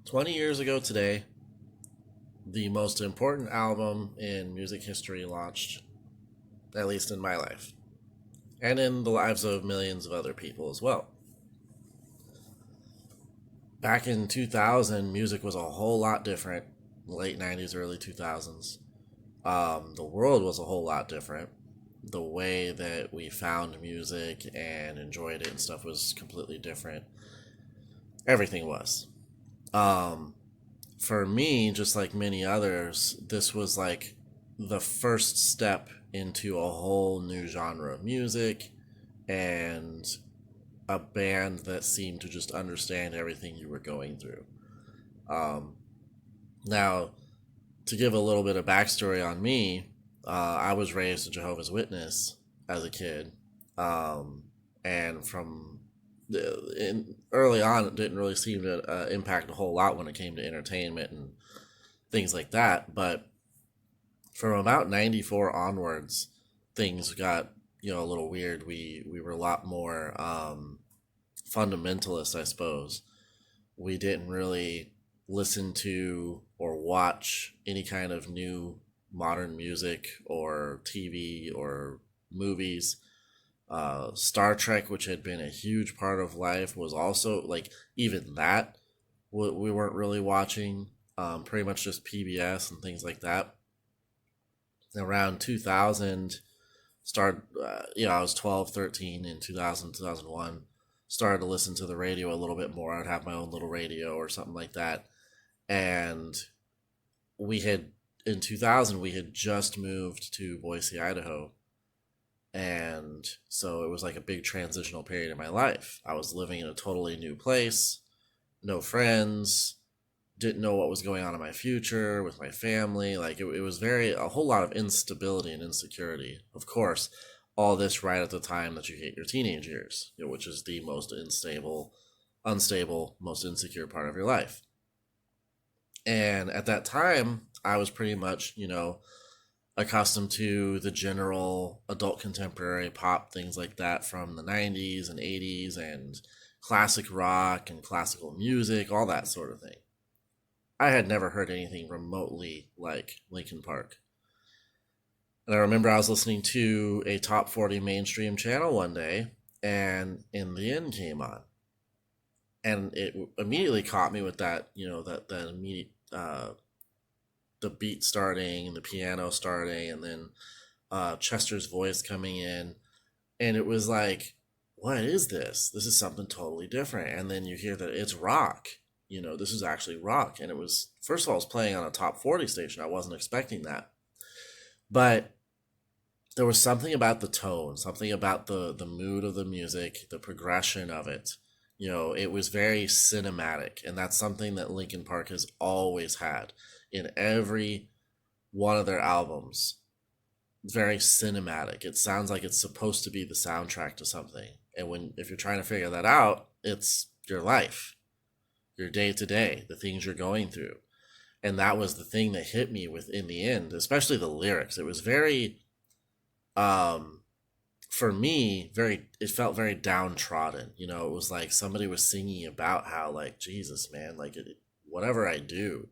20 years ago today, the most important album in music history launched, at least in my life, and in the lives of millions of other people as well. Back in 2000, music was a whole lot different. Late 90s, early 2000s. The world was a whole lot different. The way that we found music and enjoyed it and stuff was completely different. Everything was. Um, for me, just like many others, this was like the first step into a whole new genre of music and a band that seemed to just understand everything you were going through. Um, Now, to give a little bit of backstory on me, I was raised a Jehovah's Witness as a kid, um, and early on, it didn't really seem to impact a whole lot when it came to entertainment and things like that. But from about '94 onwards, things got a little weird. We were a lot more fundamentalist, I suppose. We didn't really listen to or watch any kind of new modern music or TV or movies. Star Trek, which had been a huge part of life, was also like even that we weren't really watching. Pretty much just PBS and things like that. Around 2000, I was 12, 13 in 2000, 2001. Started to listen to the radio a little bit more. I'd have my own little radio or something like that. And we had, in 2000, we had just moved to Boise, Idaho. And so it was like a big transitional period in my life. I was living in a totally new place, no friends, didn't know what was going on in my future with my family. Like it was a whole lot of instability and insecurity. Of course, all this right at the time that you hit your teenage years, which is the most unstable, most insecure part of your life. And at that time, I was pretty much, accustomed to the general adult contemporary pop, things like that from the 90s and 80s, and classic rock and classical music, all that sort of thing. I had never heard anything remotely like Linkin Park. And I remember I was listening to a top 40 mainstream channel one day, and In the End came on. And it immediately caught me with that, that immediate, the beat starting and the piano starting, and then Chester's voice coming in. And it was like, what is this? This is something totally different. And then you hear that it's rock. This is actually rock. And it was, first of all, it was playing on a top 40 station. I wasn't expecting that. But there was something about the tone, something about the mood of the music, the progression of it. It was very cinematic, and that's something that Linkin Park has always had in every one of their albums. It's very cinematic. It sounds like it's supposed to be the soundtrack to something. And if you're trying to figure that out, it's your life, your day to day, the things you're going through. And that was the thing that hit me with In the End, especially the lyrics. It was very um for me, it felt very downtrodden. It was like somebody was singing about how, like, Jesus, man, like whatever I do,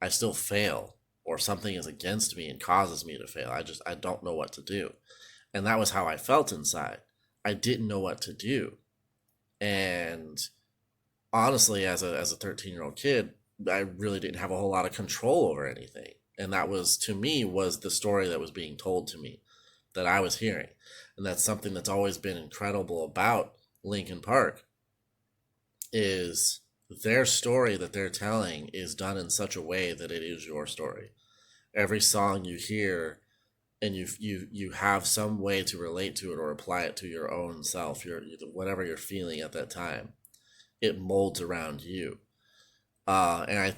I still fail, or something is against me and causes me to fail. I don't know what to do. And that was how I felt inside. I didn't know what to do. And honestly, as a 13-year-old kid, I really didn't have a whole lot of control over anything. And that was, to me, was the story that was being told to me, that I was hearing. And that's something that's always been incredible about Linkin Park, is their story that they're telling is done in such a way that it is your story. Every song you hear, and you have some way to relate to it or apply it to your own self, your whatever you're feeling at that time. It molds around you. And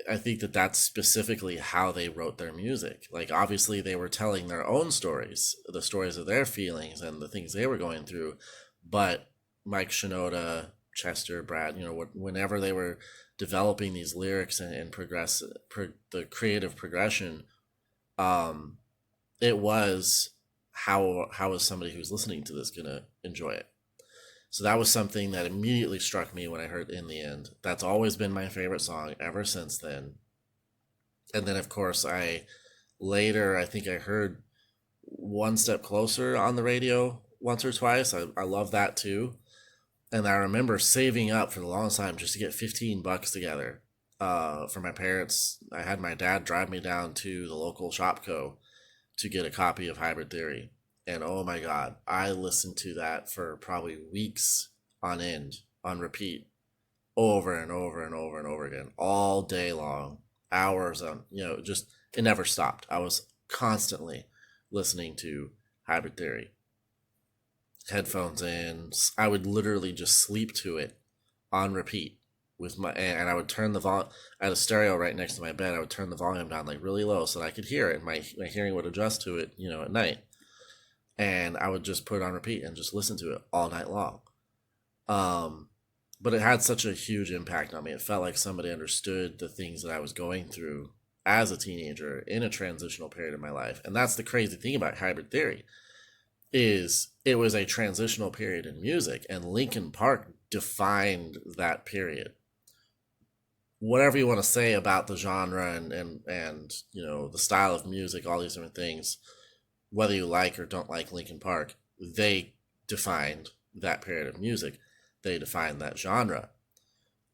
I think that that's specifically how they wrote their music. Like, obviously, they were telling their own stories, the stories of their feelings and the things they were going through. But Mike Shinoda, Chester, Brad, whenever they were developing these lyrics and the creative progression, um, it was, how is somebody who's listening to this gonna enjoy it? So that was something that immediately struck me when I heard In the End. That's always been my favorite song ever since then. And then, of course, I think I heard One Step Closer on the radio once or twice. I love that too. And I remember saving up for the longest time just to get $15 together for my parents. I had my dad drive me down to the local Shopco to get a copy of Hybrid Theory. And oh my God, I listened to that for probably weeks on end, on repeat, over and over and over and over again, all day long, hours on, just it never stopped. I was constantly listening to Hybrid Theory, headphones in. I would literally just sleep to it on repeat with and I would turn the volume. I had a stereo right next to my bed. I would turn the volume down like really low so that I could hear it, and my hearing would adjust to it, at night. And I would just put it on repeat and just listen to it all night long. But it had such a huge impact on me. It felt like somebody understood the things that I was going through as a teenager in a transitional period of my life. And that's the crazy thing about Hybrid Theory is it was a transitional period in music, and Linkin Park defined that period. Whatever you want to say about the genre and the style of music, all these different things, whether you like or don't like Linkin Park, they defined that period of music. They defined that genre,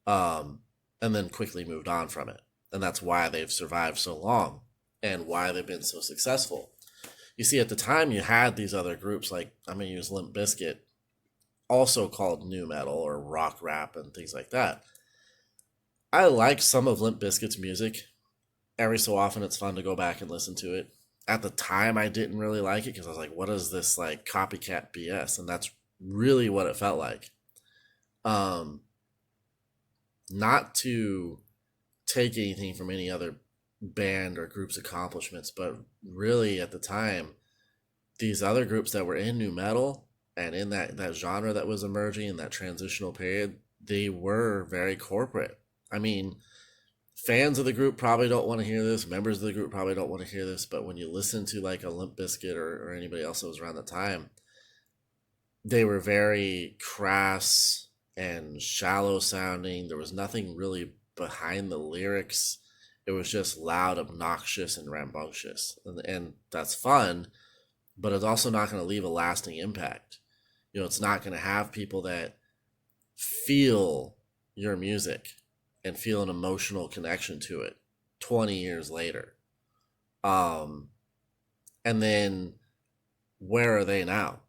and then quickly moved on from it. And that's why they've survived so long and why they've been so successful. You see, at the time, you had these other groups like, I'm going to use Limp Bizkit, also called nu metal or rock rap and things like that. I like some of Limp Bizkit's music. Every so often, it's fun to go back and listen to it. At the time, I didn't really like it because I was like, what is this like copycat BS? And that's really what it felt like. Not to take anything from any other band or group's accomplishments, but really at the time, these other groups that were in nu metal and in that genre that was emerging in that transitional period, they were very corporate. I mean, fans of the group probably don't want to hear this, members of the group probably don't want to hear this, but when you listen to like a Limp Bizkit or anybody else that was around the time, they were very crass and shallow sounding. There was nothing really behind the lyrics. It was just loud, obnoxious, and rambunctious. And that's fun, but it's also not going to leave a lasting impact. It's not going to have people that feel your music and feel an emotional connection to it 20 years later. And then where are they now?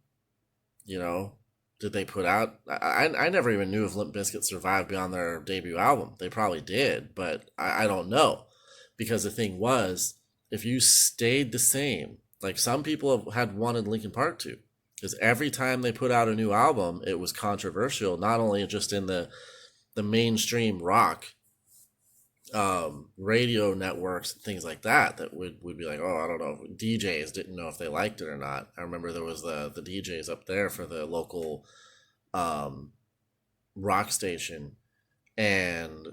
Did they put out? I never even knew if Limp Bizkit survived beyond their debut album. They probably did, but I don't know. Because the thing was, if you stayed the same, like some people had wanted Linkin Park to, because every time they put out a new album, it was controversial, not only just in the mainstream rock radio networks and things like that would be like, oh, I don't know. DJs didn't know if they liked it or not. I remember there was the DJs up there for the local rock station, and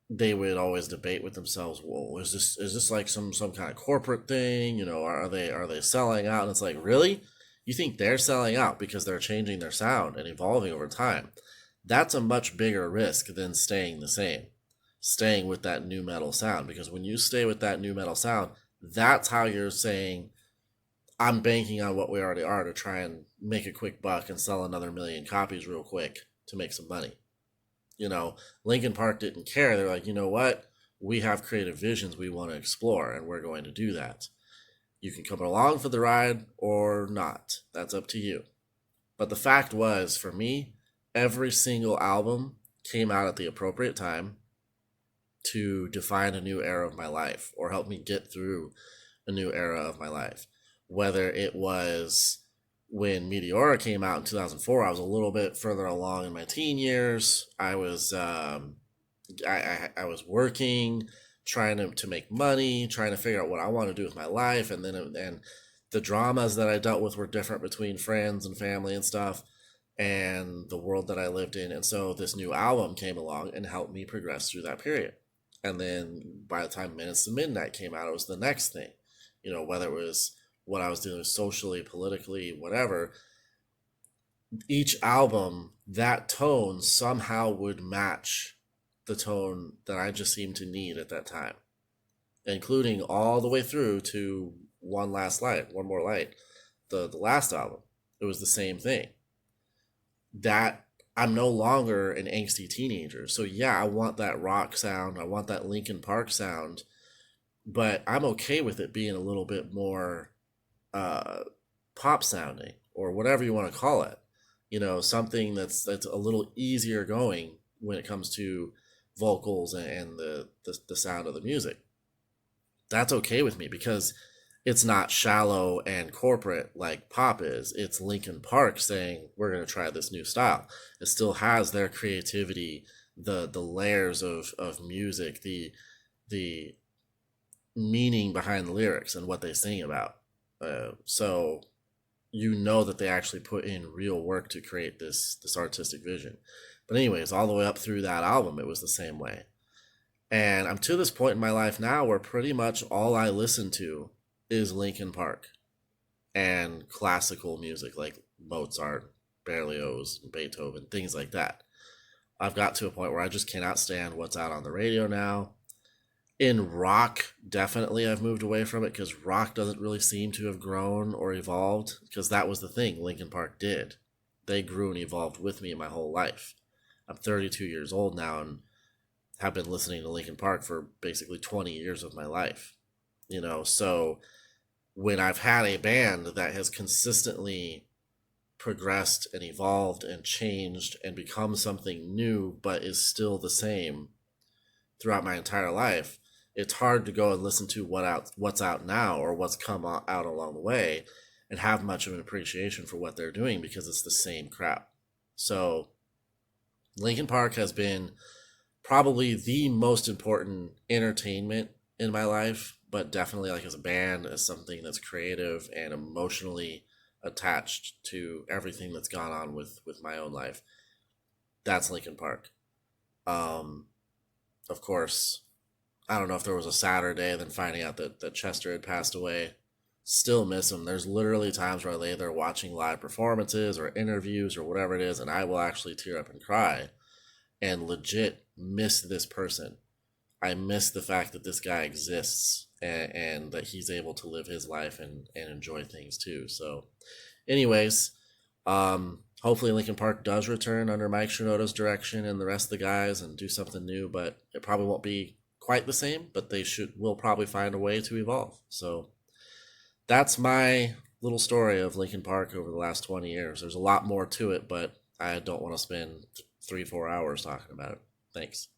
they would always debate with themselves, well, is this like some kind of corporate thing? Are they selling out? And it's like, really? You think they're selling out because they're changing their sound and evolving over time? That's a much bigger risk than staying the same, staying with that nu metal sound. Because when you stay with that nu metal sound, that's how you're saying, I'm banking on what we already are to try and make a quick buck and sell another million copies real quick to make some money. Linkin Park didn't care. They're like, you know what? We have creative visions we want to explore, and we're going to do that. You can come along for the ride or not. That's up to you. But the fact was, for me, every single album came out at the appropriate time to define a new era of my life or help me get through a new era of my life. Whether it was when Meteora came out in 2004, I was a little bit further along in my teen years. I was I was working, trying to make money, trying to figure out what I want to do with my life, and the dramas that I dealt with were different between friends and family and stuff, and the world that I lived in. And so this new album came along and helped me progress through that period. And then by the time Minutes to Midnight came out, it was the next thing. Whether it was what I was doing socially, politically, whatever, each album, that tone somehow would match the tone that I just seemed to need at that time, including all the way through to One Last Light, One More Light, the last album. It was the same thing. That I'm no longer an angsty teenager. So yeah, I want that rock sound. I want that Linkin Park sound, but I'm okay with it being a little bit more uh, pop sounding or whatever you want to call it. You know, something that's a little easier going when it comes to vocals and the sound of the music. That's okay with me because it's not shallow and corporate like pop is. It's Linkin Park saying we're going to try this new style. It still has their creativity, the layers of music, the meaning behind the lyrics and what they sing about. So you know that they actually put in real work to create this artistic vision. But anyways, all the way up through that album, it was the same way. And I'm to this point in my life now where pretty much all I listen to is Linkin Park and classical music like Mozart, Berlioz, Beethoven, things like that. I've got to a point where I just cannot stand what's out on the radio now. In rock, definitely I've moved away from it because rock doesn't really seem to have grown or evolved because that was the thing Linkin Park did. They grew and evolved with me my whole life. I'm 32 years old now and have been listening to Linkin Park for basically 20 years of my life. You know, so when I've had a band that has consistently progressed and evolved and changed and become something new but is still the same throughout my entire life, it's hard to go and listen to what's out now or what's come out along the way and have much of an appreciation for what they're doing because it's the same crap. So Linkin Park has been probably the most important entertainment in my life, but definitely like as a band, as something that's creative and emotionally attached to everything that's gone on with my own life. That's Linkin Park. Um, of course, I don't know if there was a Saturday, then finding out that Chester had passed away. Still miss him. There's literally times where I lay there watching live performances or interviews or whatever it is, and I will actually tear up and cry and legit miss this person. I miss the fact that this guy exists and that he's able to live his life and enjoy things too. So, anyways, hopefully Linkin Park does return under Mike Shinoda's direction and the rest of the guys and do something new, but it probably won't be quite the same, but they will probably find a way to evolve. So that's my little story of Linkin Park over the last 20 years. There's a lot more to it, but I don't want to spend 3, 4 hours talking about it. Thanks.